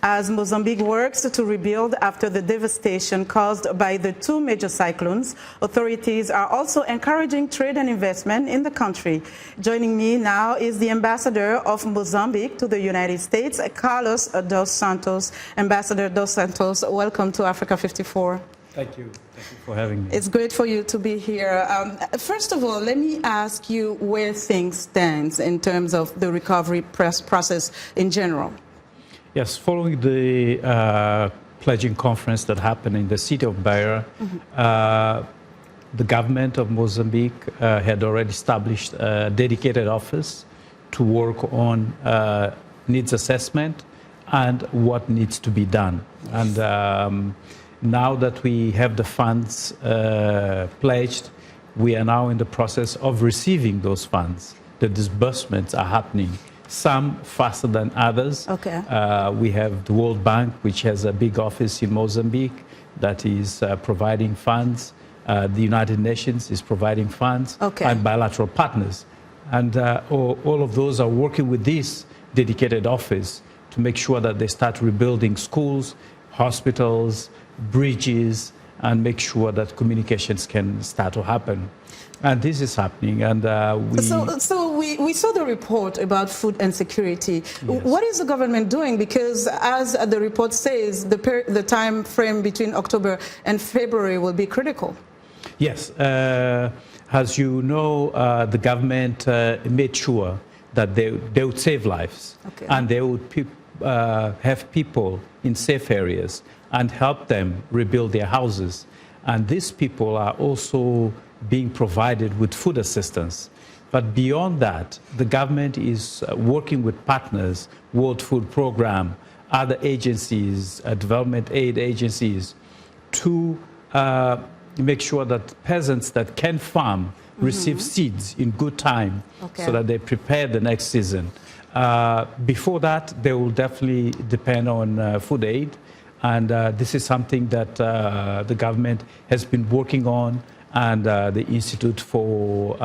As Mozambique works to rebuild after the devastation caused by the two major cyclones, authorities are also encouraging trade and investment in the country. Joining me now is the ambassador of Mozambique to the United States, Carlos dos Santos. Ambassador dos Santos, welcome to Africa 54. Thank you. Thank you for having me. It's great for you to be here. First of all, let me ask you where things stand in terms of the recovery process in general. Yes, following the pledging conference that happened in the city of Beira, the government of Mozambique had already established a dedicated office to work on needs assessment and what needs to be done. And now that we have the funds pledged, we are now in the process of receiving those funds. The disbursements are happening, some faster than others. Okay. We have the World Bank, which has a big office in Mozambique that is providing funds. The United Nations is providing funds, okay, and bilateral partners. And all of those are working with this dedicated office to make sure that they start rebuilding schools, hospitals, bridges, and make sure that communications can start to happen. And this is happening. And So we saw the report about food insecurity. Yes. What is the government doing? Because as the report says, the time frame between October and February will be critical. Yes. As you know, the government made sure that they would save lives, okay, and they would have people in safe areas and help them rebuild their houses. And these people are also being provided with food assistance. But beyond that, the government is working with partners, World Food Program, other agencies, development aid agencies, to make sure that peasants that can farm receive seeds in good time, okay, so that they prepare the next season. Before that, they will definitely depend on food aid. And this is something that the government has been working on, and the Institute for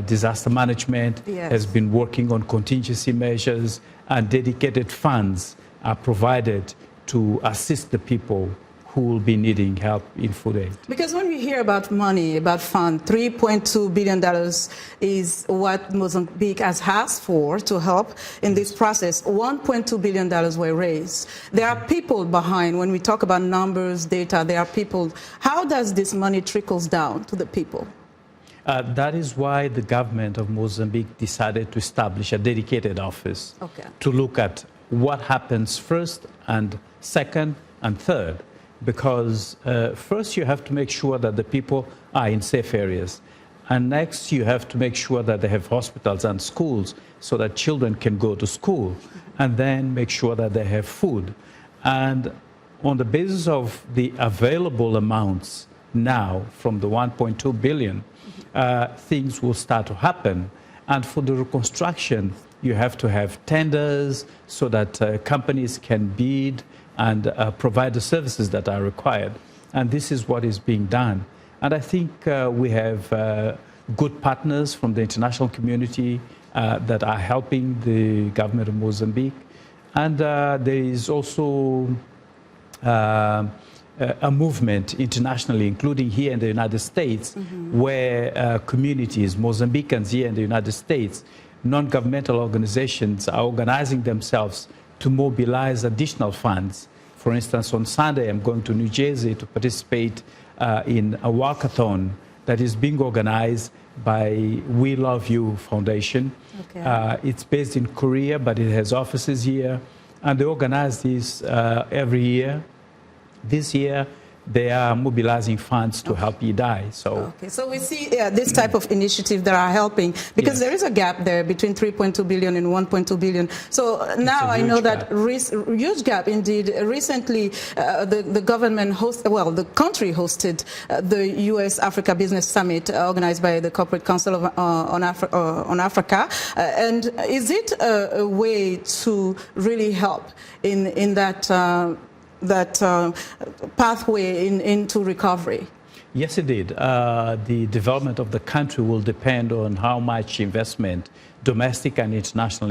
Disaster Management, yes, has been working on contingency measures, and dedicated funds are provided to assist the people who will be needing help in food aid. Because when we hear about money, about funds, $3.2 billion is what Mozambique has asked for to help in this process. $1.2 billion were raised. There are people behind. When we talk about numbers, data, there are people. How does this money trickles down to the people? That is why the government of Mozambique decided to establish a dedicated office, okay, to look at what happens first and second and third. Because first you have to make sure that the people are in safe areas. And next you have to make sure that they have hospitals and schools so that children can go to school. And then make sure that they have food. And on the basis of the available amounts now from the 1.2 billion, things will start to happen. And for the reconstruction, you have to have tenders so that companies can bid and provide the services that are required. And this is what is being done. And I think we have good partners from the international community that are helping the government of Mozambique. And there is also a movement internationally, including here in the United States, where communities, Mozambicans here in the United States, non-governmental organizations are organizing themselves to mobilize additional funds. For instance, on Sunday, I'm going to New Jersey to participate in a walkathon that is being organized by We Love You Foundation. Okay. It's based in Korea, but it has offices here. And they organize this every year. This year, they are mobilizing funds to help Idai. So we see this type of initiative that are helping, because yes, there is a gap there between 3.2 billion and 1.2 billion. So now I know that huge gap indeed. Recently, the government the country hosted the U.S. Africa Business Summit organized by the Corporate Council on Africa. And is it a way to really help in that pathway into recovery? Yes, it did. The development of the country will depend on how much investment, domestic and international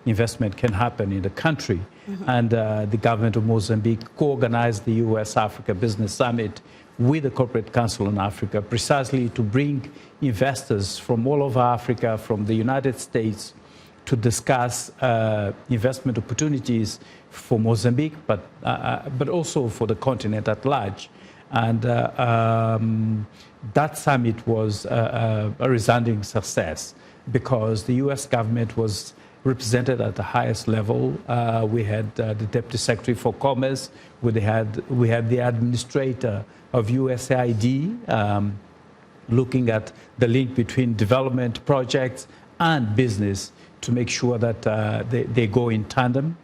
investment can happen in the country. And the government of Mozambique co-organized the U.S.-Africa Business Summit with the Corporate Council on Africa, precisely to bring investors from all over Africa, from the United States, to discuss investment opportunities for Mozambique, but also for the continent at large. And that summit was a resounding success because the U.S. government was represented at the highest level. We had the Deputy Secretary for Commerce, we had the administrator of USAID looking at the link between development projects and business to make sure that they go in tandem.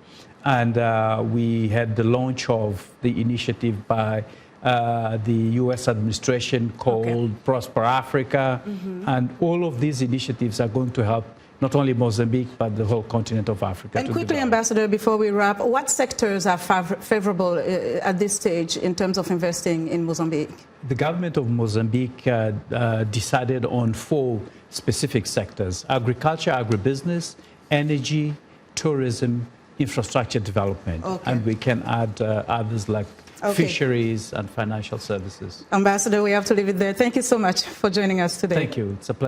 And we had the launch of the initiative by the U.S. administration called Prosper Africa. And all of these initiatives are going to help not only Mozambique, but the whole continent of Africa. And quickly, Ambassador, before we wrap, what sectors are favorable at this stage in terms of investing in Mozambique? The government of Mozambique decided on 4 specific sectors: agriculture, agribusiness, energy, tourism, infrastructure development. And we can add others like fisheries and financial services. Ambassador, we have to leave it there. Thank you so much for joining us today. Thank you. It's a pleasure.